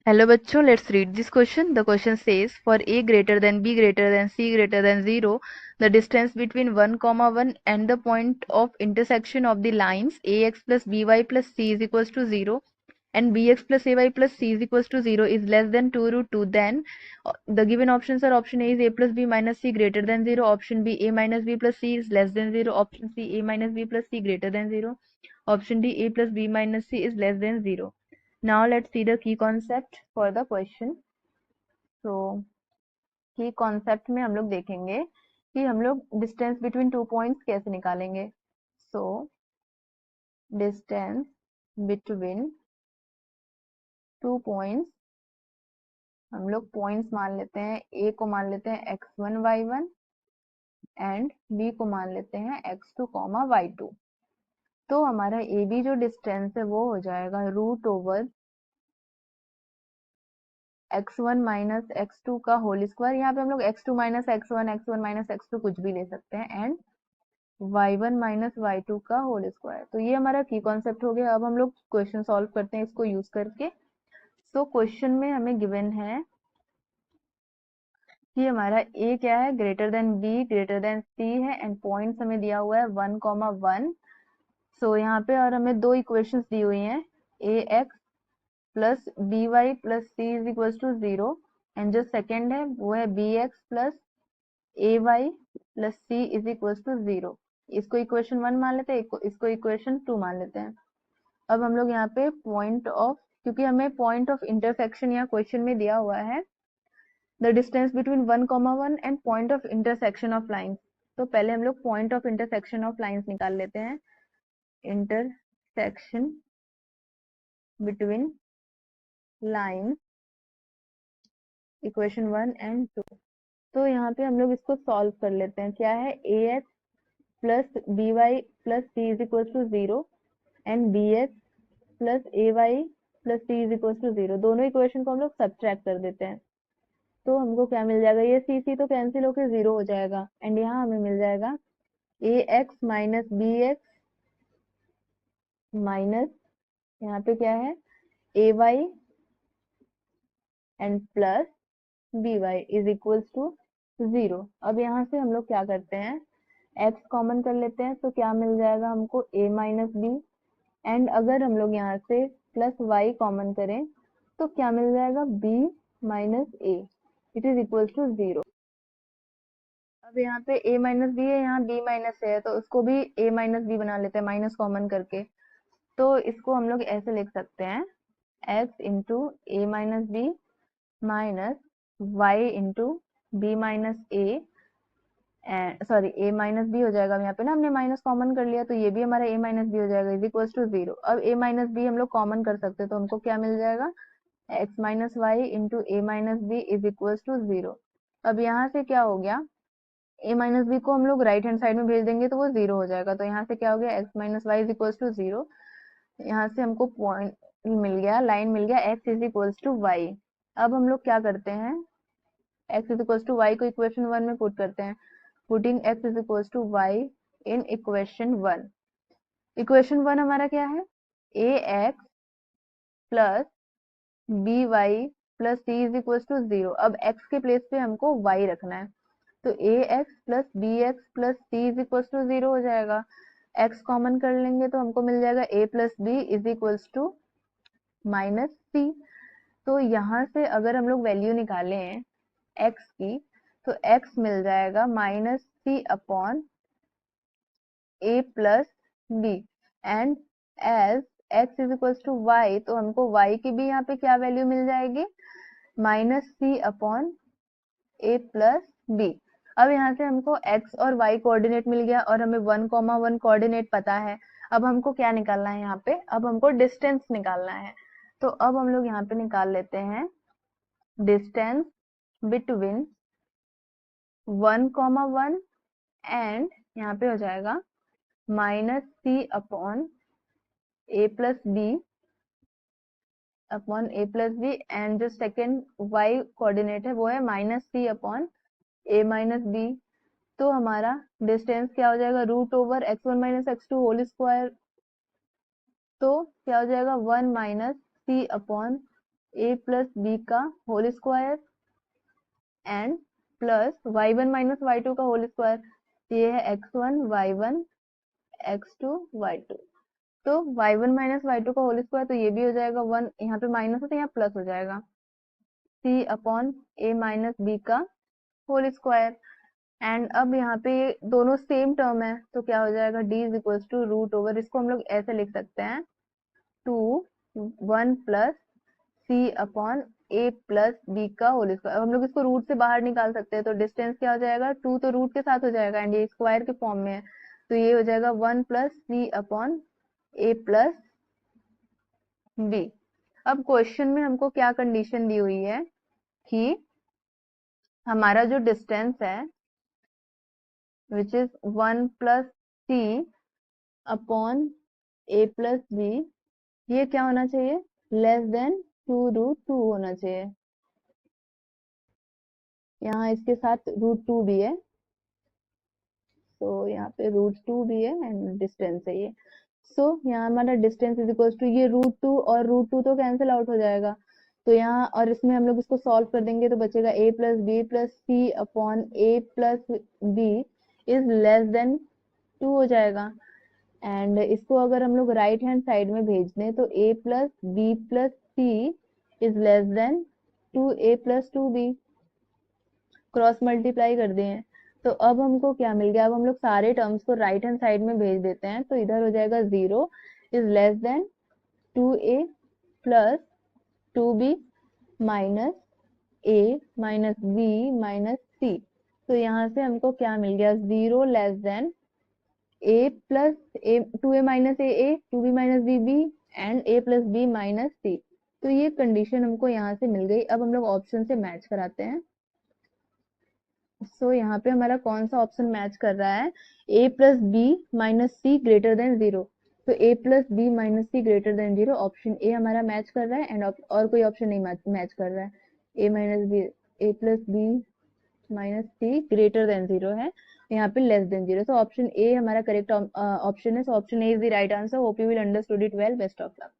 Hello बच्चों, let's read this question. The question says for a greater than b greater than c greater than 0, the distance between 1 comma 1 and the point of intersection of the lines ax plus by plus c is equals to 0 and bx plus ay plus c is equals to 0 is less than 2 root 2. Then the given options are: option A is a plus b minus c greater than 0, option B a minus b plus c is less than 0, option C a minus b plus c greater than 0, option D a plus b minus c is less than 0. Now let's see the key concept for the question. So key concept में हम लोग देखेंगे कि हम लोग distance between two points कैसे निकालेंगे. So distance between two points, हम लोग पॉइंट्स मान लेते हैं. ए को मान लेते हैं x1 y1 एंड बी को मान लेते हैं x2 y2. तो हमारा ए बी जो डिस्टेंस है वो हो जाएगा root over x1 minus x2 का होल स्क्वायर. यहाँ पे हम लोग x2 minus x1 minus x2 कुछ भी ले सकते हैं एंड y1 माइनस y2 का होल स्क्वायर. तो ये हमारा की कॉन्सेप्ट हो गया. अब हम लोग क्वेश्चन सॉल्व करते हैं इसको यूज करके. सो क्वेश्चन में हमें गिवन है कि हमारा a क्या है, greater than b greater than c है एंड पॉइंट्स हमें दिया हुआ है 1, 1. सो यहाँ पे और हमें दो इक्वेशंस दी हुई हैं, ax plus B Y plus C is equal to 0 and जो सेकेंड है वो है b x plus A Y plus C is equal to 0. इसको इक्वेशन 1 मान लेते हैं, इसको इक्वेशन 2 मान लेते हैं. अब हम लोग यहाँ पे पॉइंट ऑफ, क्योंकि हमें पॉइंट ऑफ इंटरसेक्शन यहाँ क्वेश्चन में दिया हुआ है the distance between 1, 1 and point of intersection of lines. तो पहले हम लोग point of intersection of lines निकाल लेते हैं. Intersection between lines, equation 1 and 2. तो यहाँ पे हम लोग इसको सॉल्व कर लेते हैं. क्या है, A X plus B Y plus C is equal to 0 and B x plus A Y plus C is equal to 0. दोनों इक्वेशन को हम लोग सब्ट्रैक्ट कर देते हैं. तो हमको क्या मिल जाएगा, ये सी सी तो कैंसिल होकर 0 हो जाएगा एंड यहाँ हमें मिल जाएगा A X minus B X minus यहाँ पे क्या है A Y and plus B Y is equal to 0. अब यहाँ से हम लोग क्या करते हैं, x कॉमन कर लेते हैं. तो क्या मिल जाएगा हमको a माइनस बी एंड अगर हम लोग यहाँ से प्लस y कॉमन करें तो क्या मिल जाएगा b minus a. It is equal to 0. अब यहाँ पे a माइनस बी है, यहाँ b माइनस है, तो उसको भी a माइनस बी बना लेते हैं माइनस कॉमन करके. तो इसको हम लोग ऐसे लिख सकते हैं x into A minus B minus y into B minus A, sorry A minus B हो जाएगा. यहाँ पे ना हमने माइनस कॉमन कर लिया तो ये भी हमारा ए माइनस बी हो जाएगा इज इक्वल टू 0. अब ए माइनस बी हम लोग कॉमन कर सकते हैं तो हमको क्या मिल जाएगा, x minus y into A minus b is equal to 0. अब यहाँ से क्या हो गया, ए माइनस बी को हम लोग राइट हैंड साइड में भेज देंगे तो वो 0 हो जाएगा. तो यहाँ से क्या हो गया, x minus y is equal to 0. यहाँ से हमको पॉइंट मिल गया, लाइन मिल गया, X is equal to Y. अब हम लोग क्या करते हैं, X is equal to Y को इक्वेशन 1 में पुट करते हैं. Putting x is equal to Y in equation 1. Equation 1 हमारा क्या है, A X plus B Y plus C is equal to 0. अब x के प्लेस पे हमको y रखना है तो A X plus B x plus C is equal to 0 हो जाएगा. x कॉमन कर लेंगे तो हमको मिल जाएगा a plus B is equal to minus C. तो यहाँ से अगर हम लोग वैल्यू निकालें x की तो x मिल जाएगा minus c upon a plus b and as x is equal to y तो हमको y की भी यहाँ पे क्या वैल्यू मिल जाएगी, minus c upon a plus b. अब यहाँ से हमको x और y कोऑर्डिनेट मिल गया और हमें 1, 1 कोऑर्डिनेट पता है. अब हमको क्या निकालना है यहाँ पे, अब हमको डिस्टेंस निकालना है. तो अब हम लोग यहाँ पे निकाल लेते हैं डिस्टेंस बिटवीन 1, 1 एंड यहाँ पे हो जाएगा minus c upon a plus b upon a plus b and जो सेकेंड y कोऑर्डिनेट है वो है minus c upon a minus b. तो हमारा डिस्टेंस क्या हो जाएगा, root over x1 minus x2 whole square. तो क्या हो जाएगा 1 minus c upon a plus b का whole square and plus y1 minus y2 का होल स्क्वायर, ये है x1 y1 x2 y2। तो y1 माइनस y2 का होल स्क्वायर, तो ये भी हो जाएगा 1, यहाँ पे माइनस है तो यहाँ प्लस हो जाएगा, c upon a minus b का होल स्क्वायर। एंड अब यहाँ पे ये दोनों सेम टर्म है तो क्या हो जाएगा, d is equals to root over, इसको हम लोग ऐसे लिख सकते हैं 2 1 plus c upon a plus b का होल स्क्वायर। अब हम लोग इसको रूट से बाहर निकाल सकते हैं, तो डिस्टेंस क्या हो जाएगा, 2 तो रूट के साथ हो जाएगा एंड ये स्क्वायर के फॉर्म में है, तो ये हो जाएगा 1 plus c upon a plus b। अब क्वेश्चन में हमको क्या कंडीशन दी हुई है कि हमारा जो डिस्टेंस है which is 1 plus c upon a plus b, ये क्या होना चाहिए, लेस देन 2√2 होना चाहिए। यहाँ इसके साथ √2 भी है, तो यहाँ पे √2 भी है एंड डिस्टेंस है ये। सो यहाँ हमारा डिस्टेंस इज इक्वल टू ये √2 और √2 तो कैंसिल आउट हो जाएगा, तो यहाँ और इसमें हम लोग इसको सॉल्व कर देंगे तो बचेगा a plus b plus c upon a plus B is less than 2 हो जाएगा। एंड इसको अगर हम लोग राइट हैंड साइड में भेज दें तो a plus b plus C is less than 2a plus 2b, cross multiply कर दिए। तो अब हमको क्या मिल गया, अब हम लोग सारे टर्म्स को राइट हैंड साइड में भेज देते हैं, तो इधर हो जाएगा 0 is less than 2a plus 2b minus a minus b minus c। तो यहाँ से हमको क्या मिल गया, 0 less than a plus a 2a minus a 2b minus bb and a plus b minus c। तो ये कंडीशन हमको यहाँ से मिल गई। अब हम लोग ऑप्शन से मैच कराते हैं। सो यहाँ पे हमारा कौन सा ऑप्शन मैच कर रहा है, a plus b minus c greater than 0। तो a plus b minus c greater than 0, option A हमारा मैच कर रहा है एंड और कोई ऑप्शन नहीं मैच कर रहा है। a minus b, a plus b minus c greater than 0 है, यहाँ पे लेस देन 0। तो ऑप्शन ए हमारा करेक्ट ऑप्शन है। So option A is the right answer. Hope you will understood it well. Best of luck.